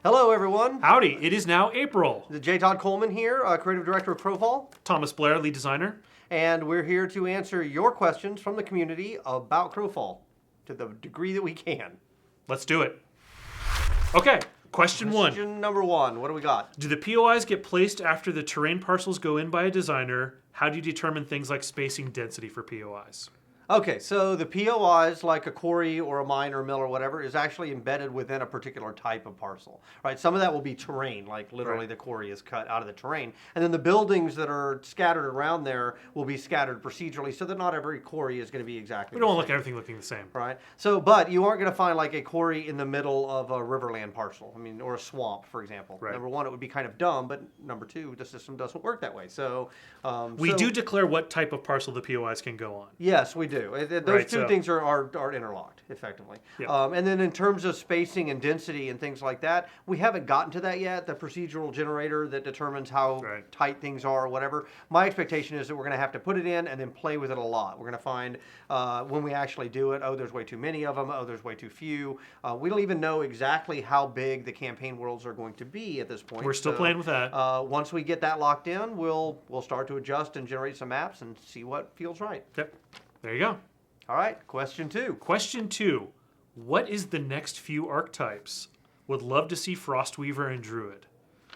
Hello, everyone. Howdy, it is now April. The J. Todd Coleman here, creative director of Crowfall. Thomas Blair, lead designer. And we're here to answer your questions from the community about Crowfall to the degree that we can. Let's do it. Okay, question one. Question number one, what do we got? Do the POIs get placed after the terrain parcels go in by a designer? How do you determine things like spacing density for POIs? Okay, so the POIs, like a quarry or a mine or a mill or whatever, is actually embedded within a particular type of parcel, right? Some of that will be terrain, like literally the quarry is cut out of the terrain. And then the buildings that are scattered around there will be scattered procedurally so that not every quarry is going to be exactly We don't the want same. everything looking the same. Right. So, but you aren't going to find like a quarry in the middle of a riverland parcel. I mean, or a swamp, for example. Right. Number one, it would be kind of dumb, but number two, the system doesn't work that way. So, We do declare what type of parcel the POIs can go on. Yes, we do. Those two things are interlocked, effectively. Yeah. And then in terms of spacing and density and things like that, we haven't gotten to that yet. The procedural generator that determines how tight things are or whatever. My expectation is that we're going to have to put it in and then play with it a lot. We're going to find when we actually do it, oh, there's way too many of them. Oh, there's way too few. We don't even know exactly how big the campaign worlds are going to be at this point. We're still playing with that. Once we get that locked in, we'll start to adjust and generate some maps and see what feels right. Yep. There you go. All right, question two. Question two. What is the next few archetypes? Would love to see Frostweaver and Druid.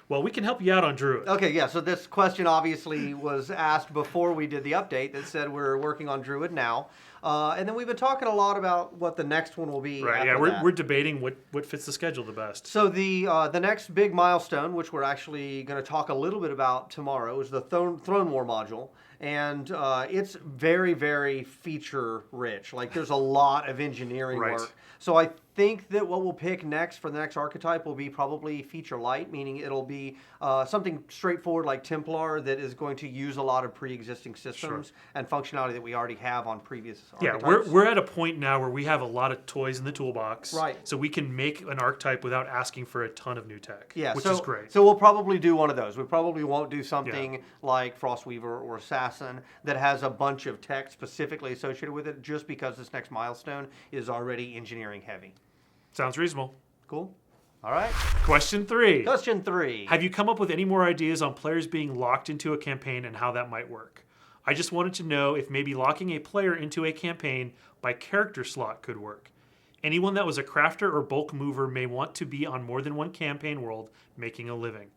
Well, we can help you out on Druid. Okay, yeah, so this question obviously was asked before we did the update that said we're working on Druid now. And then we've been talking a lot about what the next one will be. Right, after yeah, that. we're debating what fits the schedule the best. So the next big milestone, which we're actually going to talk a little bit about tomorrow, is the Throne War module. And it's very, very feature rich. Like there's a lot of engineering work. So I think that what we'll pick next for the next archetype will be probably feature light, meaning it'll be something straightforward like Templar that is going to use a lot of pre-existing systems and functionality that we already have on previous archetypes. Yeah, we're at a point now where we have a lot of toys in the toolbox. Right. So we can make an archetype without asking for a ton of new tech, which so, is great. So we'll probably do one of those. We probably won't do something like Frostweaver or Assassin that has a bunch of tech specifically associated with it just because this next milestone is already engineering heavy. Sounds reasonable. Cool. All right. Question three. Question three. Have you come up with any more ideas on players being locked into a campaign and how that might work? I just wanted to know if maybe locking a player into a campaign by character slot could work. Anyone that was a crafter or bulk mover may want to be on more than one campaign world making a living.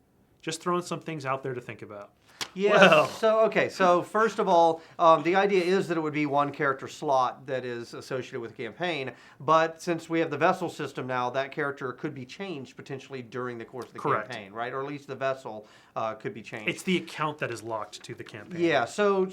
Just throwing some things out there to think about. Yeah, so first of all, the idea is that it would be one character slot that is associated with the campaign, but since we have the vessel system now, that character could be changed potentially during the course of the campaign, right? Or at least the vessel could be changed. It's the account that is locked to the campaign. Yeah, so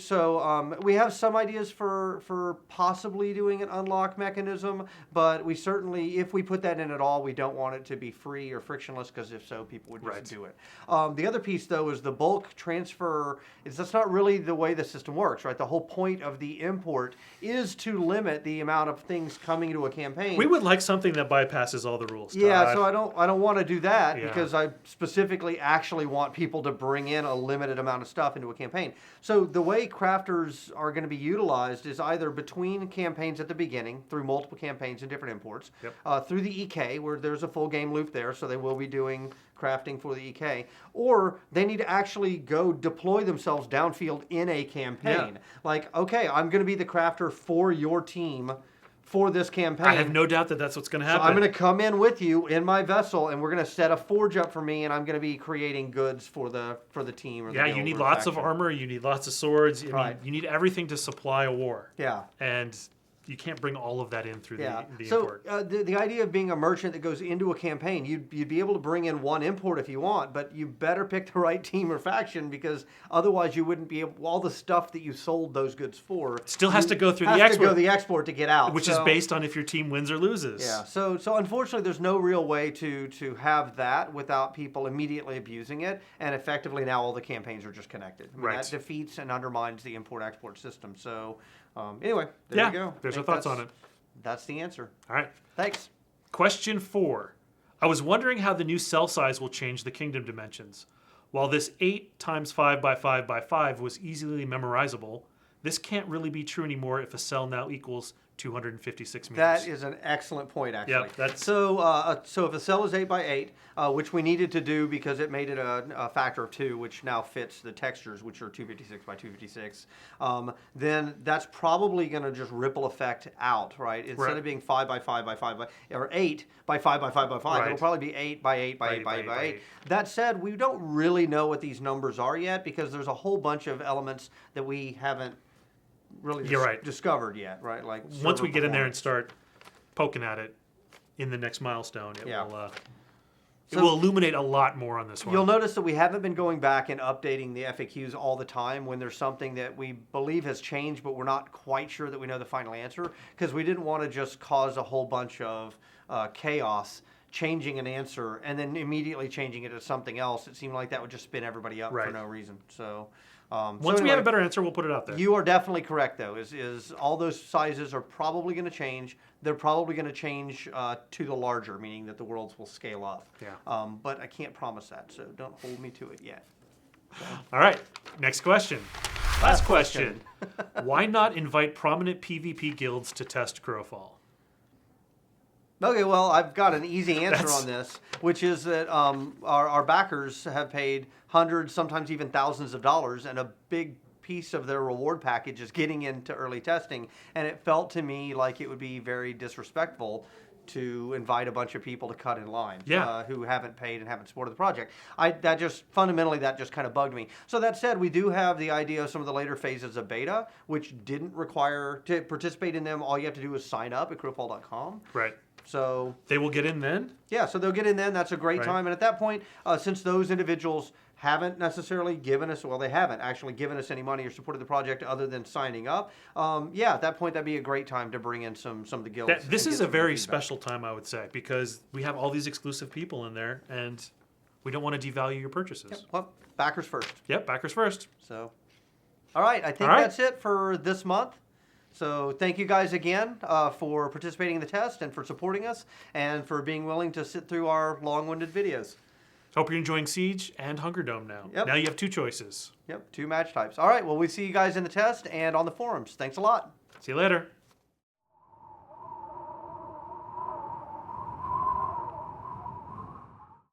we have some ideas for possibly doing an unlock mechanism, but we certainly, if we put that in at all, we don't want it to be free or frictionless, because if so, people would just do it. The other piece, though, is the bulk transfer. That's not really the way the system works, right? The whole point of the import is to limit the amount of things coming into a campaign. We would like something that bypasses all the rules. Todd. Yeah, so I don't want to do that because I specifically actually want people to bring in a limited amount of stuff into a campaign. So the way crafters are going to be utilized is either between campaigns at the beginning through multiple campaigns and different imports, through the EK where there's a full game loop there, so they will be doing crafting for the EK, or they need to actually go deploy themselves downfield in a campaign. Like, okay, I'm going to be the crafter for your team for this campaign. I have no doubt that that's what's going to happen. So I'm going to come in with you in my vessel, and we're going to set a forge up for me, and I'm going to be creating goods for the team. Or the guild you need or lots of faction. armor, you need lots of swords. I mean, you need everything to supply a war. Yeah. And you can't bring all of that in through the so, import. The idea of being a merchant that goes into a campaign, you'd be able to bring in one import if you want, but you better pick the right team or faction because otherwise you wouldn't be able, all the stuff that you sold those goods for still has to go through the export. Has to go the export to get out. Which is based on if your team wins or loses. Yeah, so unfortunately there's no real way to have that without people immediately abusing it, and effectively now all the campaigns are just connected. I mean, that defeats and undermines the import-export system. So anyway, there you go. There's our thoughts on it. That's the answer. All right. Thanks. Question 4. I was wondering how the new cell size will change the kingdom dimensions. While this 8 times 5 by 5 by 5 was easily memorizable, this can't really be true anymore if a cell now equals 256 meters. That is an excellent point, actually. Yep, that's... So if a cell is 8 by 8, which we needed to do because it made it a factor of 2, which now fits the textures, which are 256 by 256, then that's probably going to just ripple effect out, right? Instead of being 5 by 5 by 5 by, or 8 by 5 by 5 by 5, it'll probably be 8 by 8 by 8 by 8 by 8. That said, we don't really know what these numbers are yet because there's a whole bunch of elements that we haven't really discovered yet, right? Like once we get in there and start poking at it in the next milestone, it will illuminate a lot more on this one. You'll notice that we haven't been going back and updating the FAQs all the time when there's something that we believe has changed, but we're not quite sure that we know the final answer, because we didn't want to just cause a whole bunch of chaos changing an answer and then immediately changing it to something else. It seemed like that would just spin everybody up for no reason. So once we have a better answer, we'll put it out there. You are definitely correct, though. Is all those sizes are probably going to change. They're probably going to change to the larger, meaning that the worlds will scale up. Yeah. But I can't promise that, so don't hold me to it yet. So. All right. Next question. Last question. Why not invite prominent PvP guilds to test Crowfall? Okay, well, I've got an easy answer on this, which is that our backers have paid hundreds, sometimes even thousands of dollars, and a big piece of their reward package is getting into early testing. And it felt to me like it would be very disrespectful to invite a bunch of people to cut in line who haven't paid and haven't supported the project. That just kind of bugged me. So that said, we do have the idea of some of the later phases of beta, which didn't require to participate in them. All you have to do is sign up at crowfall.com. Right. So they will get in then? Yeah, so they'll get in then. That's a great time. And at that point, since those individuals haven't necessarily given us, well, they haven't actually given us any money or supported the project other than signing up, at that point, that'd be a great time to bring in some of the guilds. This is a very special time, I would say, because we have all these exclusive people in there, and we don't want to devalue your purchases. Yep. Well, backers first. Yep, backers first. So, all right, I think that's it for this month. So thank you guys again for participating in the test and for supporting us and for being willing to sit through our long-winded videos. Hope you're enjoying Siege and Hunger Dome now. Yep. Now you have 2 choices. Yep, 2 match types. All right, well, we see you guys in the test and on the forums. Thanks a lot. See you later.